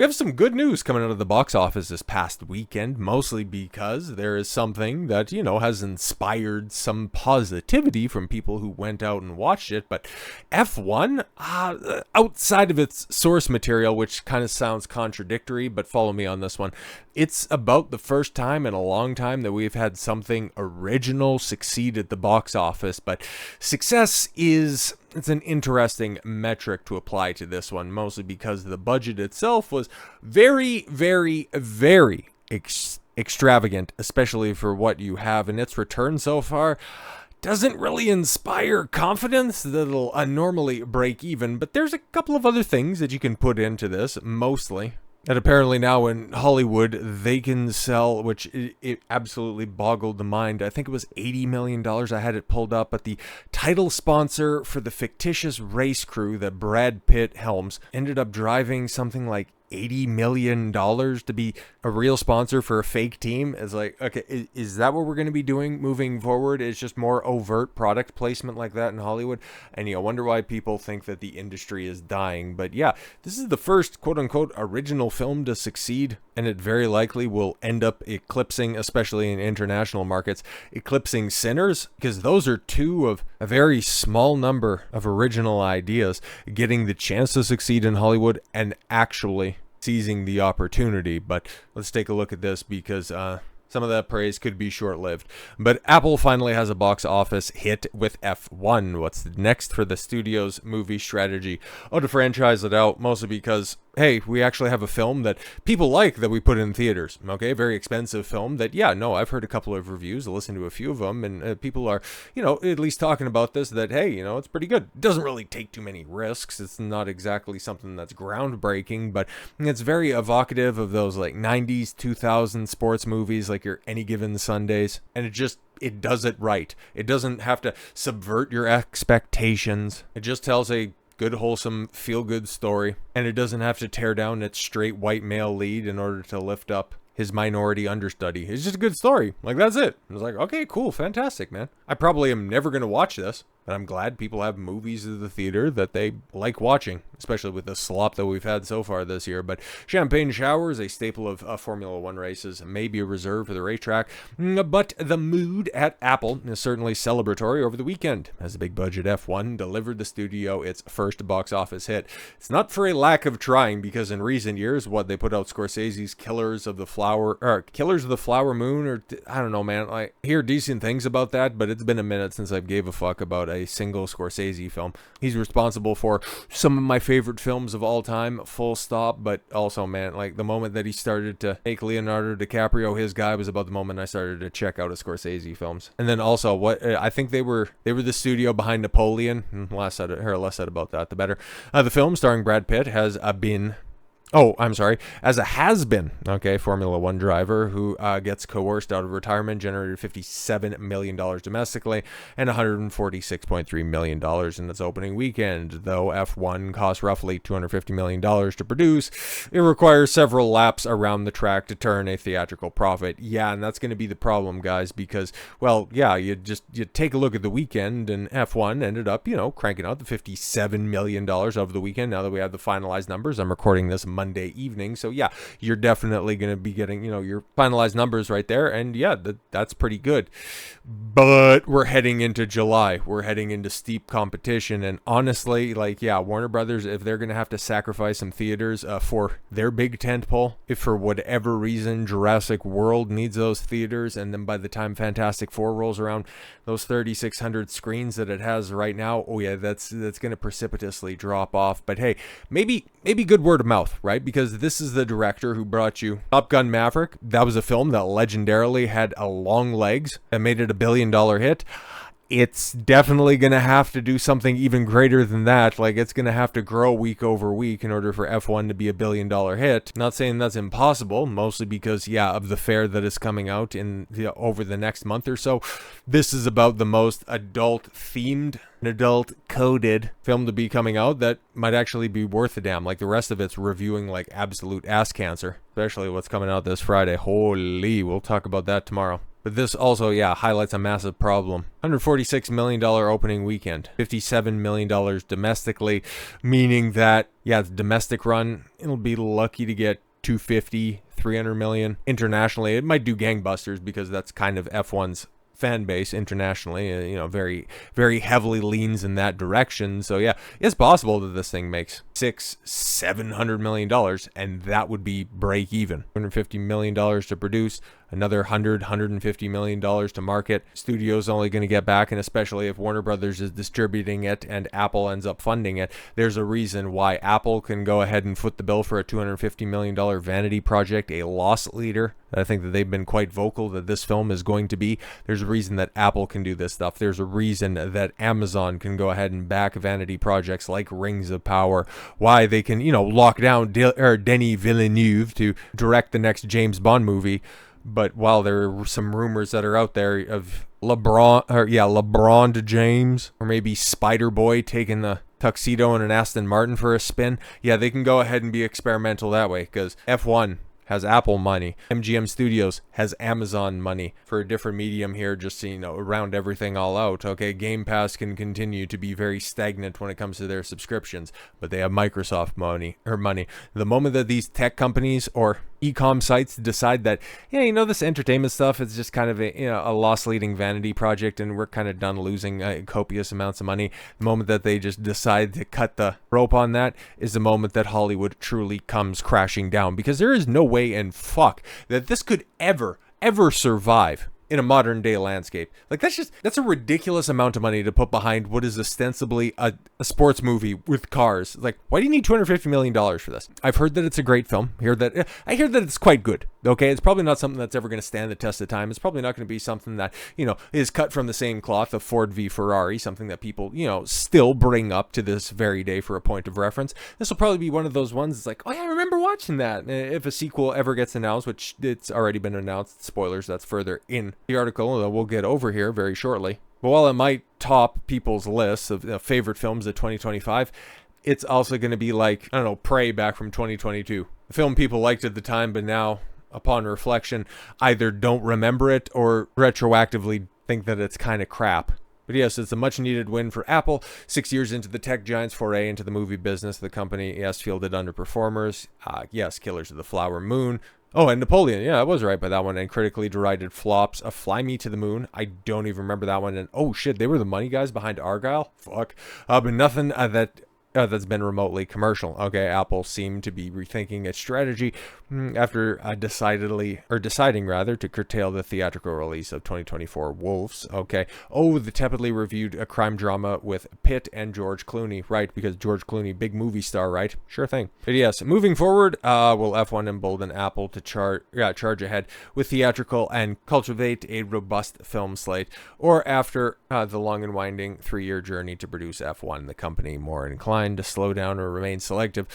We have some good news coming out of the box office this past weekend, mostly because there is something that, has inspired some positivity from people who went out and watched it. But F1, outside of its source material, which kind of sounds contradictory, but follow me on this one, it's about the first time in a long time that we've had something original succeed at the box office. But success it's an interesting metric to apply to this one, mostly because the budget itself was very, very, very extravagant, especially for what you have, and its return so far doesn't really inspire confidence that it'll normally break even. But there's a couple of other things that you can put into this, mostly. And apparently now in Hollywood, they can sell, which it absolutely boggled the mind. I think it was $80 million. I had it pulled up, but the title sponsor for the fictitious race crew that Brad Pitt helms ended up driving something like $80 million to be a real sponsor for a fake team. It's like, okay, is that what we're going to be doing moving forward? It's just more overt product placement like that in Hollywood. And you wonder why people think that the industry is dying. But yeah, this is the first quote unquote original film to succeed. And it very likely will end up eclipsing, especially in international markets, eclipsing Sinners, because those are two of a very small number of original ideas getting the chance to succeed in Hollywood and actually seizing the opportunity. But let's take a look at this, because some of that praise could be short-lived. But Apple finally has a box office hit with F1. What's next for the studio's movie strategy? To franchise it out, mostly because, hey, we actually have a film that people like that we put in theaters, okay? Very expensive film that, I've heard a couple of reviews, I listened to a few of them, and people are, at least talking about this, that, hey, it's pretty good. It doesn't really take too many risks. It's not exactly something that's groundbreaking, but it's very evocative of those, like, 90s, 2000 sports movies, like your Any Given Sundays, and it does it right. It doesn't have to subvert your expectations. It just tells a good, wholesome, feel-good story, and it doesn't have to tear down its straight white male lead in order to lift up his minority understudy. It's just a good story. Like, that's it. I was like, okay, cool, fantastic, man. I probably am never going to watch this, but I'm glad people have movies at the theater that they like watching, especially with the slop that we've had so far this year. But champagne showers, a staple of Formula One races, may be a reserve for the racetrack. But the mood at Apple is certainly celebratory over the weekend, as the big budget F1 delivered the studio its first box office hit. It's not for a lack of trying, because in recent years, they put out Scorsese's Killers of the Flower Moon, or I don't know, man. I hear decent things about that, but it's been a minute since I gave a fuck about a single Scorsese film. He's responsible for some of my favorite films of all time, full stop. But also, man, like the moment that he started to make Leonardo DiCaprio his guy was about the moment I started to check out his Scorsese films. And then also, what I think they were the studio behind Napoleon. Less said about that, the better. The film starring Brad Pitt has been. As a has-been, Formula One driver who gets coerced out of retirement, generated $57 million domestically and $146.3 million in its opening weekend. Though F1 costs roughly $250 million to produce, it requires several laps around the track to turn a theatrical profit. Yeah, and that's going to be the problem, guys, because, you take a look at the weekend, and F1 ended up, cranking out the $57 million over the weekend. Now that we have the finalized numbers, I'm recording this Monday evening, so you're definitely going to be getting your finalized numbers right there, and that's pretty good. But we're heading into July, we're heading into steep competition, and honestly, Warner Brothers, if they're going to have to sacrifice some theaters for their big tentpole, if for whatever reason Jurassic World needs those theaters, and then by the time Fantastic Four rolls around, those 3,600 screens that it has right now, that's going to precipitously drop off. But hey, maybe good word of mouth, right? Because this is the director who brought you Top Gun Maverick. That was a film that legendarily had long legs and made it $1 billion hit. It's definitely going to have to do something even greater than that. Like, it's going to have to grow week over week in order for F1 to be $1 billion hit. Not saying that's impossible, mostly because, of the fare that is coming out over the next month or so. This is about the most adult-themed, adult-coded film to be coming out that might actually be worth a damn. Like, the rest of it's reviewing like absolute ass cancer, especially what's coming out this Friday. Holy, we'll talk about that tomorrow. But this also, yeah, highlights a massive problem. $146 million opening weekend. $57 million domestically, meaning that, yeah, the domestic run, it'll be lucky to get 250, 300 million. Internationally, it might do gangbusters because that's kind of F1's fan base internationally, very, very heavily leans in that direction. So yeah, it's possible that this thing makes $700 million, and that would be break even. $250 million to produce, another $150 million to market. Studio's only going to get back, and especially if Warner Brothers is distributing it and Apple ends up funding it, there's a reason why Apple can go ahead and foot the bill for a $250 million vanity project, a loss leader. I think that they've been quite vocal that this film is going to be. There's a reason that Apple can do this stuff. There's a reason that Amazon can go ahead and back vanity projects like Rings of Power. Why they can, lock down Denis Villeneuve to direct the next James Bond movie. But while there are some rumors that are out there of LeBron James, or maybe Spider-Boy taking the tuxedo in an Aston Martin for a spin, yeah, they can go ahead and be experimental that way, because F1 has Apple money. MGM Studios has Amazon money for a different medium here, just to, round everything all out. Okay, Game Pass can continue to be very stagnant when it comes to their subscriptions, but they have Microsoft money. The moment that these tech companies or e-com sites decide that, this entertainment stuff is just kind of a loss-leading vanity project, and we're kind of done losing copious amounts of money. The moment that they just decide to cut the rope on that is the moment that Hollywood truly comes crashing down, because there is no way in fuck that this could ever survive in a modern day landscape. Like, that's a ridiculous amount of money to put behind what is ostensibly a sports movie with cars. Like, why do you need $250 million for this? I've heard that it's a great film. I hear that it's quite good. Okay, it's probably not something that's ever going to stand the test of time. It's probably not going to be something that, is cut from the same cloth of Ford v Ferrari, something that people, still bring up to this very day for a point of reference. This will probably be one of those ones that's like, oh yeah, I remember watching that. If a sequel ever gets announced, which it's already been announced, spoilers, that's further in the article that we'll get over here very shortly. But while it might top people's lists of favorite films of 2025, it's also going to be like, Prey back from 2022. A film people liked at the time, but now, upon reflection, either don't remember it or retroactively think that it's kind of crap. But yes, it's a much needed win for Apple. 6 years into the tech giant's foray into the movie business, the company, yes, fielded underperformers. Yes, Killers of the Flower Moon. Oh, and Napoleon. Yeah, I was right by that one. And critically derided flops. Fly Me to the Moon. I don't even remember that one. And oh shit, they were the money guys behind Argyle. Fuck. But nothing that's been remotely commercial. Okay, Apple seemed to be rethinking its strategy after deciding to curtail the theatrical release of 2024 Wolves. Okay. Oh, the tepidly reviewed a crime drama with Pitt and George Clooney. Right, because George Clooney, big movie star, right? Sure thing. But yes, moving forward, will F1 embolden Apple to charge ahead with theatrical and cultivate a robust film slate, or after the long and winding 3-year journey to produce F1, the company more inclined to slow down or remain selective,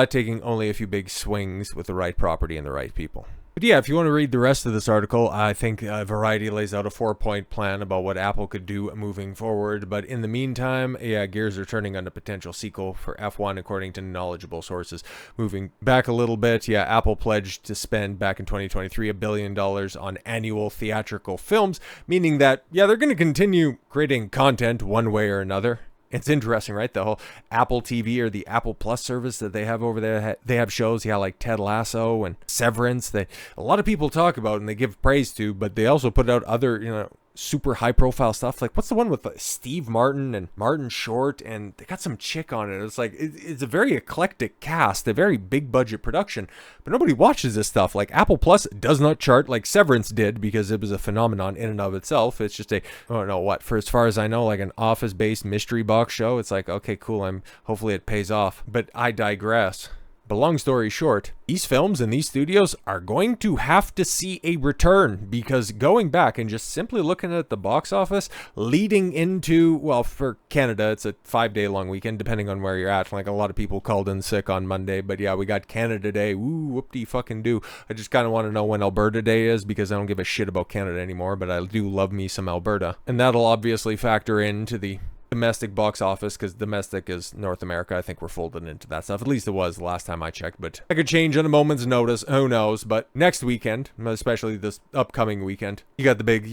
taking only a few big swings with the right property and the right people. But yeah, if you want to read the rest of this article, I think Variety lays out a 4-point plan about what Apple could do moving forward. But in the meantime, yeah, gears are turning on a potential sequel for F1, according to knowledgeable sources. Moving back a little bit, yeah, Apple pledged to spend back in 2023 $1 billion on annual theatrical films, meaning that, yeah, they're going to continue creating content one way or another. It's interesting, right? The whole Apple TV or the Apple Plus service that they have over there, they have shows, yeah, like Ted Lasso and Severance that a lot of people talk about and they give praise to, but they also put out other, super high profile stuff. Like, what's the one with Steve Martin and Martin Short, and they got some chick on it. It's like, it's a very eclectic cast, a very big budget production, but nobody watches this stuff. Like, Apple Plus does not chart like Severance did, because it was a phenomenon in and of itself. It's just for as far as I know, like an office based mystery box show. It's like, okay, cool, hopefully it pays off, but I digress. But long story short, these films and these studios are going to have to see a return, because going back and just simply looking at the box office leading into, well, for Canada, it's a 5-day long weekend, depending on where you're at. Like, a lot of people called in sick on Monday, but yeah, we got Canada Day. Ooh, whoop-de-fucking-do. I just kind of want to know when Alberta Day is, because I don't give a shit about Canada anymore, but I do love me some Alberta. And that'll obviously factor into the domestic box office, because domestic is North America. I think we're folded into that stuff. At least it was the last time I checked, but I could change on a moment's notice. Who knows? But next weekend, especially this upcoming weekend, you got the big,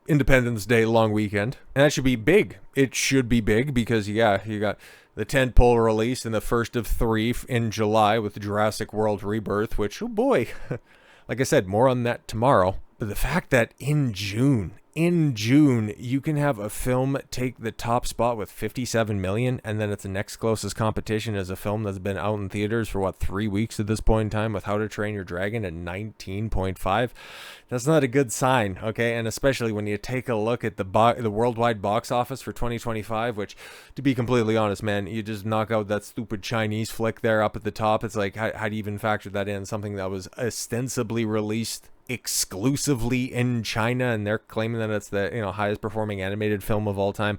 Independence Day long weekend. And that should be big. It should be big because, yeah, you got the tentpole release in the first of 3 in July with Jurassic World Rebirth, which, oh boy, like I said, more on that tomorrow. But the fact that in June, you can have a film take the top spot with 57 million, and then its next closest competition is a film that's been out in theaters for 3 weeks at this point in time with How to Train Your Dragon at 19.5. That's not a good sign, okay? And especially when you take a look at the worldwide box office for 2025, which, to be completely honest, man, you just knock out that stupid Chinese flick there up at the top. It's like, how do you even factor that in? Something that was ostensibly released exclusively in China, and they're claiming that it's the highest performing animated film of all time.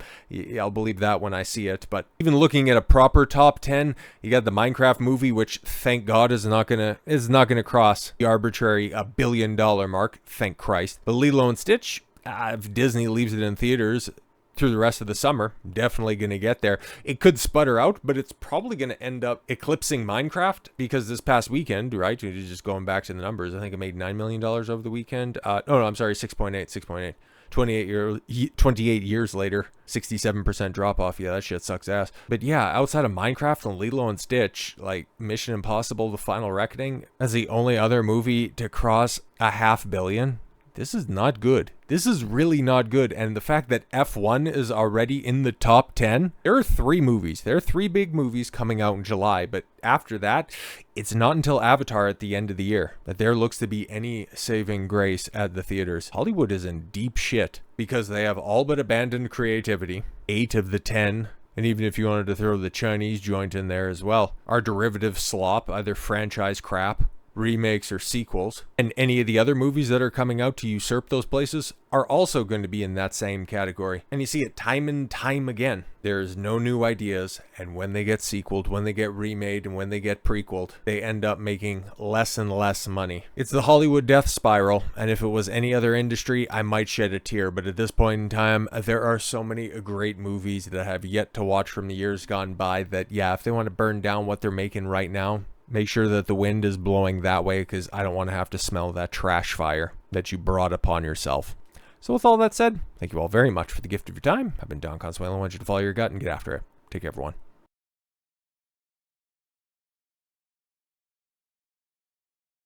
I'll believe that when I see it. But even looking at a proper top 10, you got the Minecraft movie, which thank God is not gonna cross the arbitrary $1 billion mark. Thank Christ. But Lilo and Stitch, if Disney leaves it in theaters through the rest of the summer, definitely going to get there. It could sputter out, but it's probably going to end up eclipsing Minecraft, because this past weekend, right, just going back to the numbers, I think it made $9 million over the weekend. No, I'm sorry, 6.8. 28 years later, 67% drop off. Yeah, that shit sucks ass. But yeah, outside of Minecraft and Lilo and Stitch, like Mission Impossible: The Final Reckoning as the only other movie to cross $500 million. This is not good. This is really not good. And the fact that F1 is already in the top 10, there are 3 movies. There are 3 big movies coming out in July. But after that, it's not until Avatar at the end of the year that there looks to be any saving grace at the theaters. Hollywood is in deep shit because they have all but abandoned creativity. 8 of the 10, and even if you wanted to throw the Chinese joint in there as well, are derivative slop, either franchise crap, remakes, or sequels. And any of the other movies that are coming out to usurp those places are also going to be in that same category. And you see it time and time again. There's no new ideas, and when they get sequeled, when they get remade, and when they get prequeled, they end up making less and less money. It's the Hollywood death spiral, and if it was any other industry, I might shed a tear. But at this point in time, there are so many great movies that I have yet to watch from the years gone by that, yeah, if they want to burn down what they're making right now, make sure that the wind is blowing that way, because I don't want to have to smell that trash fire that you brought upon yourself. So with all that said, thank you all very much for the gift of your time. I've been Don Consuelo. I want you to follow your gut and get after it. Take care, everyone.